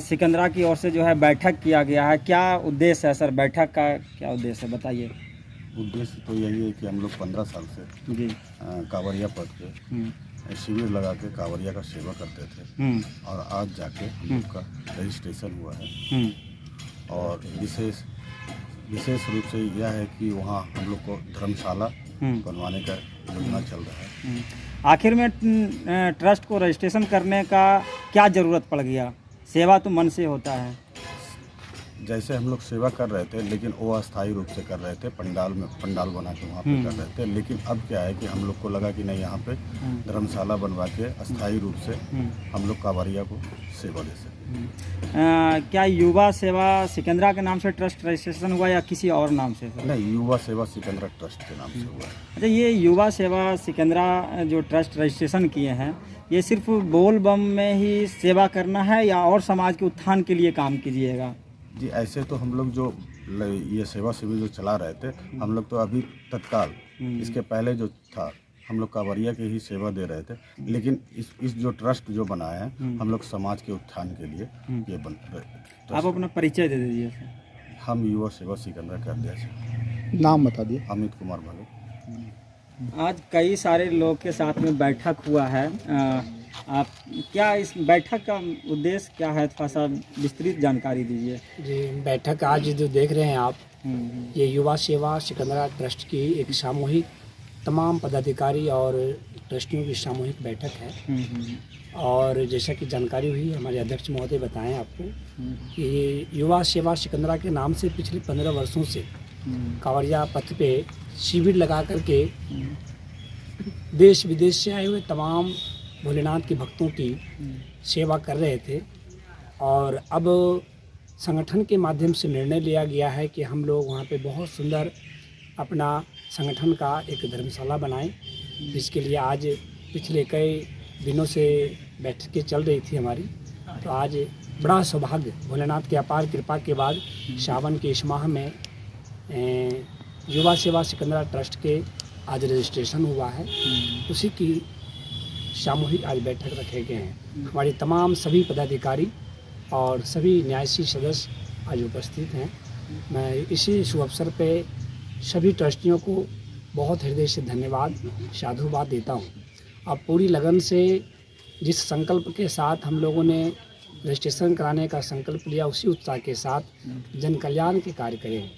सिकंदरा की ओर से जो है बैठक किया गया है, क्या उद्देश्य है सर? बैठक का क्या उद्देश्य है, बताइए। उद्देश्य तो यही है कि हम लोग 15 साल से जी। कांवरिया पद पे शिविर लगा के कांवरिया का सेवा करते थे और आज जाके हम लोग का रजिस्ट्रेशन हुआ है। और विशेष रूप से यह है कि वहाँ हम लोग को धर्मशाला बनवाने का योजना चल रहा है। आखिर में ट्रस्ट को रजिस्ट्रेशन करने का क्या ज़रूरत पड़ गया? सेवा तो मन से होता है। जैसे हम लोग सेवा कर रहे थे, लेकिन वो अस्थायी रूप से कर रहे थे, पंडाल बना के वहाँ पे कर रहे थे। लेकिन अब क्या है कि हम लोग को लगा कि नहीं, यहाँ पे धर्मशाला बनवा के अस्थायी रूप से हम लोग कांवरिया को सेवा दे सकते। क्या युवा सेवा सिकंदरा के नाम से ट्रस्ट रजिस्ट्रेशन हुआ या किसी और नाम से? नहीं, युवा सेवा सिकंदरा ट्रस्ट के नाम से हुआ है। अच्छा, ये युवा सेवा सिकंदरा जो ट्रस्ट रजिस्ट्रेशन किए हैं, ये सिर्फ बोल बम में ही सेवा करना है या और समाज के उत्थान के लिए काम कीजिएगा? जी, ऐसे तो हम लोग जो ये सेवा शिविर जो चला रहे थे, हम लोग तो अभी तत्काल इसके पहले जो था हम लोग कांवरिया की ही सेवा दे रहे थे। लेकिन इस जो ट्रस्ट जो बनाया है, हम लोग समाज के उत्थान के लिए ये बन रहे। आप अपना परिचय दे दीजिए सर। हम युवा सेवा सिकंदरा के अध्यक्ष। नाम बता दिए। अमित कुमार भाले। आज कई सारे लोग के साथ में बैठक हुआ है, आप क्या इस बैठक का उद्देश्य क्या है, थोड़ा सा विस्तृत जानकारी दीजिए। जी, बैठक आज जो देख रहे हैं आप, ये युवा सेवा सिकंदरा ट्रस्ट की एक सामूहिक, तमाम पदाधिकारी और ट्रस्टियों की सामूहिक बैठक है। और जैसा कि जानकारी हुई, हमारे अध्यक्ष महोदय बताएं आपको कि युवा सेवा सिकंदरा के नाम से पिछले 15 वर्षों से कांवरिया पथ पे शिविर लगा करके देश विदेश से आए हुए तमाम भोलेनाथ के भक्तों की सेवा कर रहे थे। और अब संगठन के माध्यम से निर्णय लिया गया है कि हम लोग वहाँ पे बहुत सुंदर अपना संगठन का एक धर्मशाला बनाएं, जिसके लिए आज पिछले कई दिनों से बैठकें चल रही थी हमारी। तो आज बड़ा सौभाग्य, भोलेनाथ की अपार कृपा के बाद सावन के इस माह में युवा सेवा सिकंदरा ट्रस्ट के आज रजिस्ट्रेशन हुआ है। उसी की सामूहिक आज बैठक रखे गए हैं। हमारे तमाम सभी पदाधिकारी और सभी न्यायसी सदस्य आज उपस्थित हैं। मैं इसी शुभ अवसर पे सभी ट्रस्टियों को बहुत हृदय से धन्यवाद, साधुवाद देता हूँ। अब पूरी लगन से जिस संकल्प के साथ हम लोगों ने रजिस्ट्रेशन कराने का संकल्प लिया, उसी उत्साह के साथ जन कल्याण के कार्य करें।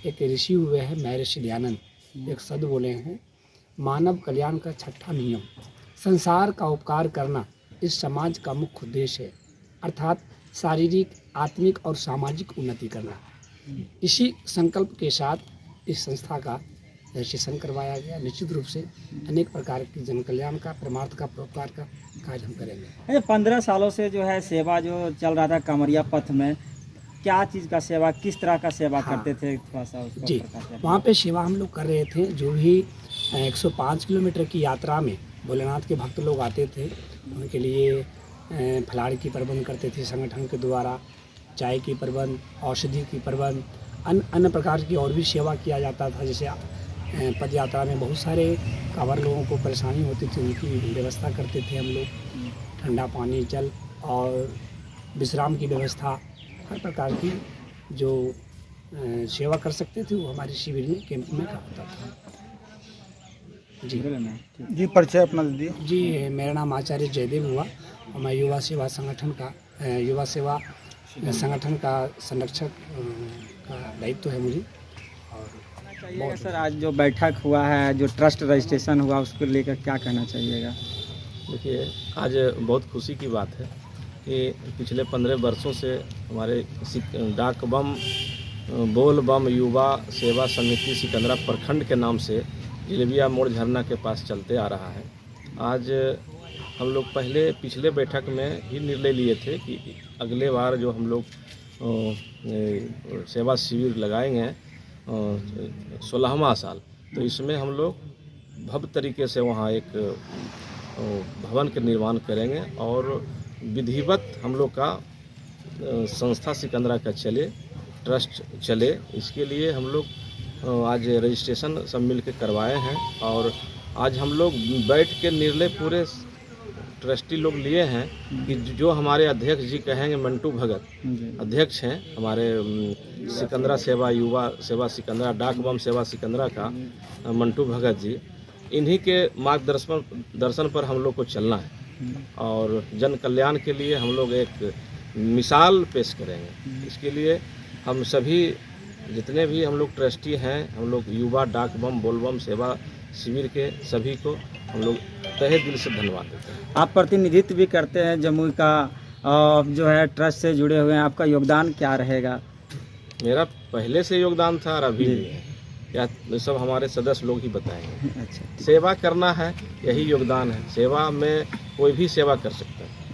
एक ऋषि हुए हैं महर्षि दयानंद, एक शब्द बोले हैं, मानव कल्याण का छठा नियम संसार का उपकार करना इस समाज का मुख्य उद्देश्य है, अर्थात शारीरिक, आत्मिक और सामाजिक उन्नति करना। इसी संकल्प के साथ इस संस्था का रजिस्ट्रेशन करवाया गया। निश्चित रूप से अनेक प्रकार की जन कल्याण का, परमार्थ का, परोपकार का कार्य हम करेंगे। 15 सालों से जो है सेवा जो चल रहा था कांवरिया पथ में, क्या चीज़ का सेवा, किस तरह का सेवा करते थे, थोड़ा सा उसका जी, वहाँ पे सेवा हम लोग कर रहे थे। जो भी 105 किलोमीटर की यात्रा में भोलेनाथ के भक्त लोग आते थे, उनके लिए फलाहार की प्रबंध करते थे संगठन के द्वारा, चाय की प्रबंध, औषधि की प्रबंध, अन्य प्रकार की और भी सेवा किया जाता था। जैसे पद यात्रा में बहुत सारे कांवर लोगों को परेशानी होती थी, उनकी व्यवस्था करते थे हम लोग। ठंडा पानी, जल और विश्राम की व्यवस्था, हर प्रकार की जो सेवा कर सकते थे वो हमारे शिविर में, कैंप में होता था। जी, परिचय अपना दे दिए। जी, मेरा नाम आचार्य जयदेव हुआ और मैं युवा सेवा संगठन का संरक्षक का दायित्व है मुझे। और सर, आज जो बैठक हुआ है, जो ट्रस्ट रजिस्ट्रेशन हुआ, उसको लेकर क्या कहना चाहिएगा? देखिए, आज बहुत खुशी की बात है कि पिछले 15 वर्षों से हमारे डाक बम, बोल बम युवा सेवा समिति सिकंदरा प्रखंड के नाम से जिलेबिया मोड़ झरना के पास चलते आ रहा है। आज हम लोग पिछले बैठक में ही निर्णय लिए थे कि अगले बार जो हम लोग सेवा शिविर लगाएंगे 16वां साल, तो इसमें हम लोग भव्य तरीके से वहाँ एक भवन के निर्माण करेंगे और विधिवत हम लोग का संस्था सिकंदरा का चले, ट्रस्ट चले। इसके लिए हम लोग आज रजिस्ट्रेशन सब मिल के करवाए हैं और आज हम लोग बैठ के निर्णय पूरे ट्रस्टी लोग लिए हैं कि जो हमारे अध्यक्ष जी कहेंगे, मंटू भगत जी अध्यक्ष हैं हमारे सिकंदरा सेवा, युवा सेवा सिकंदरा, डाक बम सेवा सिकंदरा का मंटू भगत जी, इन्हीं के मार्गदर्शन पर हम लोग को चलना है और जन कल्याण के लिए हम लोग एक मिसाल पेश करेंगे। इसके लिए हम सभी जितने भी हम लोग ट्रस्टी हैं, हम लोग युवा डाक बम बोल बम सेवा शिविर के सभी को हम लोग तहे दिल से धन्यवाद देते हैं। आप प्रतिनिधित्व भी करते हैं जमुई का, जो है ट्रस्ट से जुड़े हुए हैं, आपका योगदान क्या रहेगा? मेरा पहले से योगदान था और अभी भी है, या सब हमारे सदस्य लोग ही बताएंगे। अच्छा, सेवा करना है, यही योगदान है। सेवा में कोई भी सेवा कर सकता है।